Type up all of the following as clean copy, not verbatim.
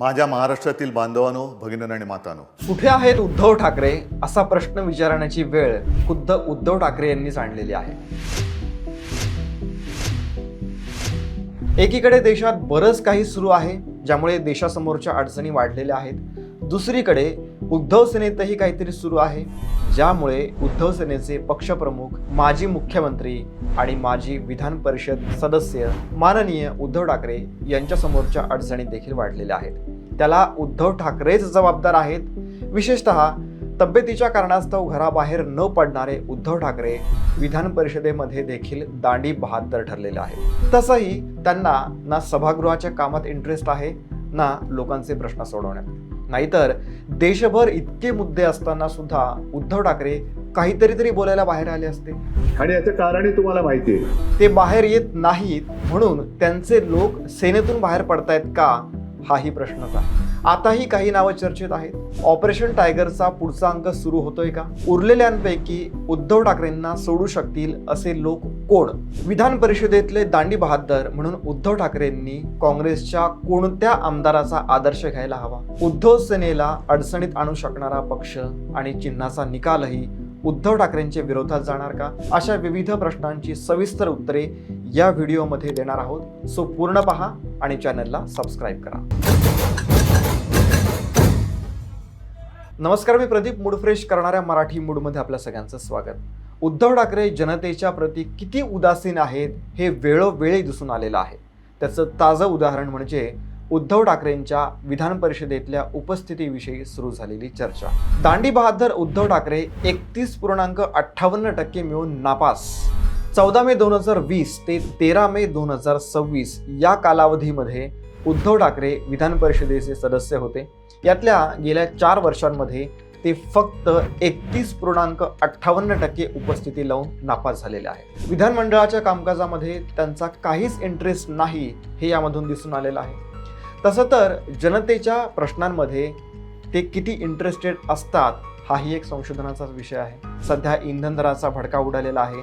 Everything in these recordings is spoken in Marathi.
माझ्या महाराष्ट्रातील बांधवांनो, भगिनींनो आणि मातांनो, कुठे आहेत उद्धव ठाकरे असा प्रश्न विचारण्याची वेळ खुद्द उद्धव ठाकरे यांनीच आणलेली आहे. एकीकडे देशात बरंच काही सुरू आहे ज्यामुळे देशासमोरच्या अडचणी वाढलेल्या आहेत. दुसरीकडे उद्धव सेनेतही काहीतरी सुरू आहे ज्यामुळे उद्धव सेनेचे पक्षप्रमुख, माजी मुख्यमंत्री आणि माजी विधान परिषद सदस्य माननीय उद्धव ठाकरे यांच्या समोरच्या अडचणी देखील वाढलेल्या आहेत. त्याला उद्धव ठाकरेच जबाबदार आहेत. विशेषतः तब्येतीच्या कारणास्तव घराबाहेर न पडणारे उद्धव ठाकरे विधान परिषदेमध्ये देखील दांडी बहाद्दर ठरलेले आहेत. तसंही त्यांना ना सभागृहाच्या कामात इंटरेस्ट आहे ना लोकांचे प्रश्न सोडवण्यात. नाहीतर देशभर इतके मुद्दे असताना सुद्धा उद्धव ठाकरे काहीतरी तरी बोलायला बाहेर आले असते आणि याचं कारणही तुम्हाला माहिती आहे. ते बाहेर येत नाहीत म्हणून त्यांचे लोक सेनेतून बाहेर पडतायत का, हाही प्रश्नच आहे. आताही काही नावं चर्चेत आहेत. ऑपरेशन टायगरचा पुढचा अंक सुरू होतोय का? उरलेल्यांपैकी उद्धव ठाकरेंना सोडू शकतील असे लोक कोण? विधान परिषदेतले दांडी बहाद्दर म्हणून उद्धव ठाकरेंनी काँग्रेसच्या कोणत्या आमदाराचा आदर्श घ्यायला हवा? उद्धव सेनेला अडचणीत आणू शकणारा पक्ष आणि चिन्हाचा निकालही उद्धव ठाकरेंच्या विरोधात जाणार का? अशा विविध प्रश्नांची सविस्तर उत्तरे या व्हिडिओमध्ये देणार आहोत. सो पूर्ण पहा आणि चॅनलला सबस्क्राईब करा. नमस्कार, मी प्रदीप. मूड फ्रेश करणाऱ्या मराठी मूडमध्ये आपल्या सगळ्यांचं स्वागत. उद्धव ठाकरे जनतेच्या प्रती किती उदासीन आहेत हे वेळोवेळी दिसून आलेलं आहे. त्याचं ताजं उदाहरण म्हणजे उद्धव ठाकरेंच्या विधान परिषदेतल्या उपस्थितीविषयी सुरू झालेली चर्चा. दांडी बहाद्दर उद्धव ठाकरे 31.58% मिळून नापास. 14 मे 2020 ते 13 मे 2026 या कालावधीमध्ये उद्धव ठाकरे विधान परिषदेचे सदस्य होते. यातल्या गेल्या 4 वर्षांमध्ये ते फक्त 31.58% उपस्थिती लावून नापास झालेले आहेत. विधानमंडळाच्या कामकाजामध्ये त्यांचा काहीच इंटरेस्ट नाही हे यामधून दिसून आलेलं आहे. तसं तर जनतेच्या प्रश्नांमध्ये ते किती इंटरेस्टेड असतात हाही एक संशोधनाचा विषय आहे. सध्या इंधन दराचा भडका उडालेला आहे,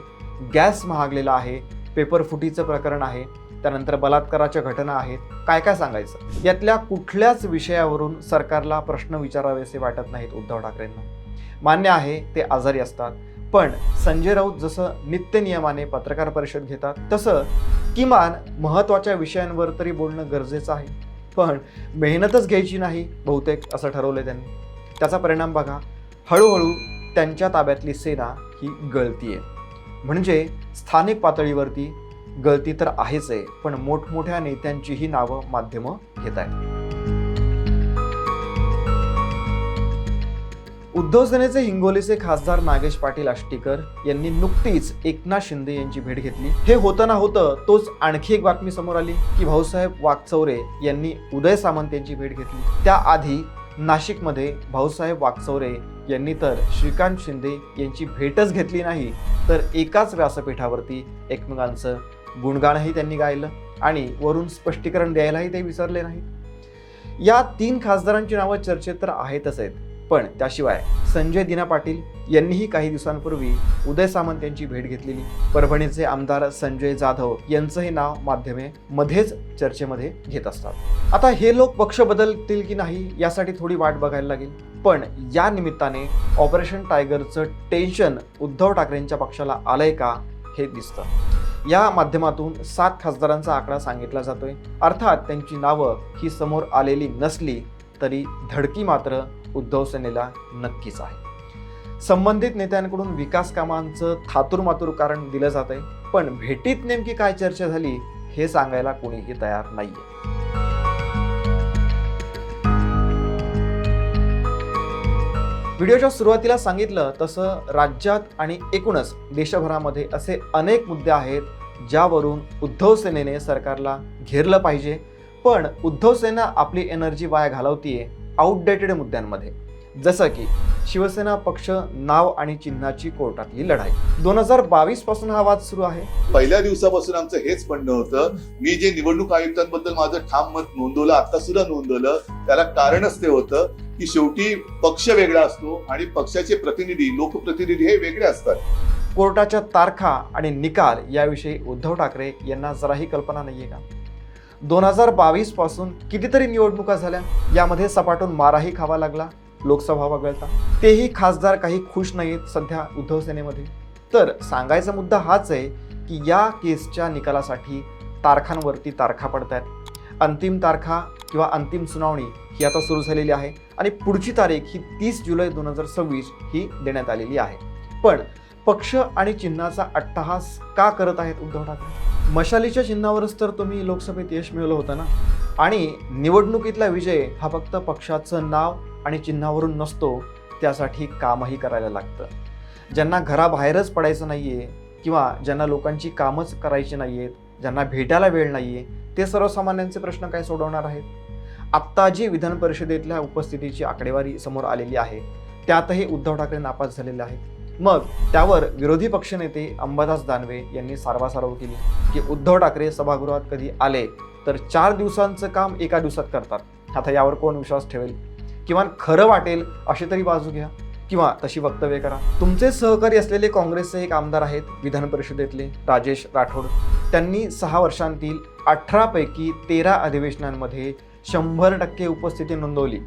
गॅस महागलेला आहे, पेपर फुटीचं प्रकरण आहे, त्यानंतर बलात्काराच्या घटना आहेत. काय काय सांगायचं? यातल्या कुठल्याच विषयावरून सरकारला प्रश्न विचारावेसे वाटत नाहीत उद्धव ठाकरेंना. मान्य आहे ते आजारी असतात, पण संजय राऊत जसं नित्यनियमाने पत्रकार परिषद घेतात तसं किमान महत्त्वाच्या विषयांवर तरी बोलणं गरजेचं आहे. पण मेहनतच घ्यायची नाही बहुतेक असं ठरवलं त्यांनी. त्याचा परिणाम बघा, हळूहळू त्यांच्या ताब्यातली सेना ही गळतीये. म्हणजे स्थानिक पातळीवरती गळती तर आहेच आहे, पण मोठमोठ्या नेत्यांचीही नावं माध्यमं घेत आहेत. उद्धव सेनेचे हिंगोलीचे खासदार नागेश पाटील आष्टीकर यांनी नुकतीच एकनाथ शिंदे यांची भेट घेतली. हे होतं ना होतं तोच आणखी एक बातमी समोर आली की भाऊसाहेब वाकचौरे यांनी उदय सामंत यांची भेट घेतली. त्याआधी नाशिकमध्ये भाऊसाहेब वाकचौरे यांनी तर श्रीकांत शिंदे यांची भेटच घेतली नाही, तर एकाच व्यासपीठावरती एकमेकांचं गुणगाणही त्यांनी गायलं आणि वरून स्पष्टीकरण द्यायलाही ते विसरले नाहीत. या 3 खासदारांची नावं चर्चेत तर आहेतच आहेत, पण त्याशिवाय संजय दिना पाटील यांनीही काही दिवसांपूर्वी उदय सामंत यांची भेट घेतलेली. परभणीचे आमदार संजय जाधव यांचंही नाव माध्यमे मध्येच चर्चेमध्ये घेत असतात. आता हे लोक पक्ष बदलतील की नाही यासाठी थोडी वाट बघायला लागेल, पण या निमित्ताने ऑपरेशन टायगरचं टेन्शन उद्धव ठाकरेंच्या पक्षाला आलंय का हे दिसतं. या माध्यमातून 7 खासदारांचा आकडा सांगितला जातोय. अर्थात त्यांची नावं ही समोर आलेली नसली तरी धडकी मात्र उद्धव सेनेला नक्कीच आहे. संबंधित नेत्यांकडून विकास कामांचं थातुरमातुर कारण दिलं जात आहे, पण भेटीत नेमकी काय चर्चा झाली हे सांगायला कोणीही तयार नाहीये. व्हिडिओच्या सुरुवातीला सांगितलं तसं राज्यात आणि एकूणच देशभरामध्ये असे अनेक मुद्दे आहेत ज्यावरून उद्धव सेनेने सरकारला घेरलं पाहिजे, पण उद्धव सेना आपली एनर्जी वाया घालवतीये आउटडेटेड मुद्द्यांमध्ये. जसं की शिवसेना पक्ष नाव आणि चिन्हाची कोर्टातली लढाई. 2022 पासून हा वाद सुरू आहे. पहिल्या दिवसापासून आमचं हेच म्हणणं होतं, मी जे निवडणूक आयुक्तांबद्दल माझं ठाम मत नोंदवलं, आता सुद्धा नोंदवलं, त्याला कारणच ते होतं की शेवटी पक्ष वेगळा असतो आणि पक्षाचे प्रतिनिधी, लोकप्रतिनिधी हे वेगळे असतात. कोर्टाच्या तारखा आणि निकाल याविषयी उद्धव ठाकरे यांना जराही कल्पना नाहीये का? 2022 पासून कितीतरी निवडणुका झाल्या, यामध्ये सपाटून माराही खावा लागला लोकसभा वगळता. तेही खासदार काही खुश नाहीत सध्या उद्धव सेनेमध्ये. तर सांगायचा मुद्दा हाच आहे की या केसच्या निकालासाठी तारखांवरती तारखा पडत आहेत. अंतिम तारखा किंवा अंतिम सुनावणी ही आता सुरू झालेली आहे आणि पुढची तारीख ही 30 जुलै 2026 ही देण्यात आलेली आहे. पण पक्ष आणि चिन्हाचा अट्टहास का करत आहेत उद्धव ठाकरे? मशालीच्या चिन्हावरच तर तुम्ही लोकसभेत यश मिळवलं होतं ना. आणि निवडणुकीतला विजय हा फक्त पक्षाचं नाव आणि चिन्हावरून नसतो, त्यासाठी कामही करायला लागतं. ज्यांना घराबाहेरच पडायचं नाहीये किंवा ज्यांना लोकांची कामच करायची नाहीयेत, ज्यांना भेटायला वेळ नाहीये, ते सर्वसामान्यांचे प्रश्न काय सोडवणार आहेत? आत्ता जी विधान परिषदेतल्या उपस्थितीची आकडेवारी समोर आलेली आहे त्यातही उद्धव ठाकरे नापास झालेले आहेत. मग त्यावर विरोधी पक्षनेते अंबादास दानवे यांनी सारवासारव केली की उद्धव ठाकरे सभागृहात कधी आले तर 4 दिवसांचं काम एका दिवसात करतात. आता यावर कोण विश्वास ठेवेल? किमान खरं वाटेल अशी तरी बाजू घ्या किंवा तशी वक्तव्य करा. तुमचे सहकारी असलेले काँग्रेसचे एक आमदार आहेत विधान परिषदेतले राजेश राठोड. त्यांनी 6 वर्षांतील 18 पैकी 13 अधिवेशनांमध्ये 100% उपस्थिती नोंदवली.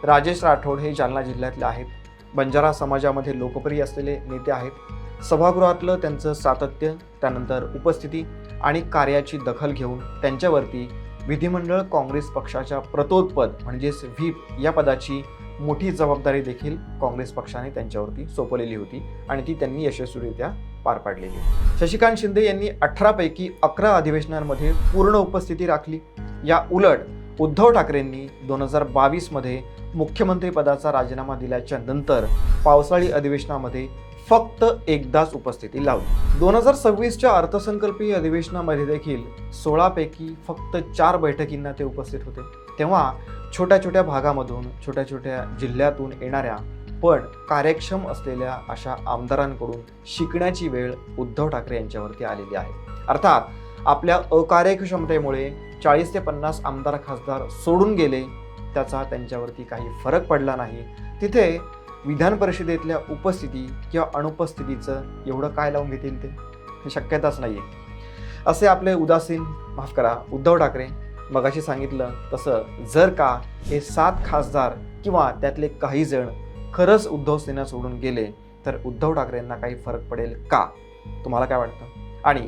राजेश राठोड हे जालना जिल्ह्यातले आहेत. बंजारा समाजामध्ये लोकप्रिय असलेले नेते आहेत. सभागृहातलं त्यांचं सातत्य, त्यानंतर उपस्थिती आणि कार्याची दखल घेऊन त्यांच्यावरती विधिमंडळ काँग्रेस पक्षाच्या प्रतोदपद म्हणजेच व्हीप या पदाची मोठी जबाबदारी देखील काँग्रेस पक्षाने त्यांच्यावरती सोपवलेली होती आणि ती त्यांनी यशस्वीरित्या पार पाडलेली. शशिकांत शिंदे यांनी 18 पैकी 11 अधिवेशनांमध्ये पूर्ण उपस्थिती राखली. या उलट उद्धव ठाकरेंनी 2022 मध्ये मुख्यमंत्री पदाचा राजीनामा दिल्याच्या नंतर पावसाळी अधिवेशनामध्ये फक्त एकदाच उपस्थिती लावली. 2026च्या अर्थसंकल्पीय अधिवेशनामध्ये देखील 16 पैकी फक्त 4 बैठकींना ते उपस्थित होते. तेव्हा छोट्या छोट्या भागामधून, छोट्या छोट्या जिल्ह्यातून येणाऱ्या पण कार्यक्षम असलेल्या अशा आमदारांकडून शिकण्याची वेळ उद्धव ठाकरे यांच्यावरती आलेली आहे. अर्थात आपल्या अकार्यक्षमतेमुळे 40 ते 50 आमदार खासदार सोडून गेले, त्याचा त्यांच्यावरती काही फरक पडला नाही. तिथे विधान परिषदेतल्या उपस्थिती किंवा अनुपस्थितीचं एवढं काय लावून घेतील ते? ही शक्यताच नाही आहे. असे आपले उद्धव ठाकरे मगाशी सांगितलं तसं जर का हे 7 खासदार किंवा त्यातले काही जण खरंच उद्धव सेना सोडून गेले तर उद्धव ठाकरेंना काही फरक पडेल का? तुम्हाला काय वाटतं? आणि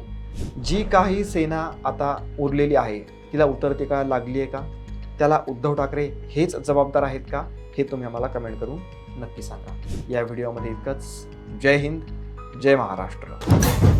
जी काही सेना आता उरलेली आहे तिला उतरते का, लागली आहे का? त्याला उद्धव ठाकरे हेच जबाबदार आहेत का? हे तुम्ही आम्हाला कमेंट करून नक्की सांगा. या व्हिडिओमध्ये इतकंच. जय हिंद, जय महाराष्ट्र.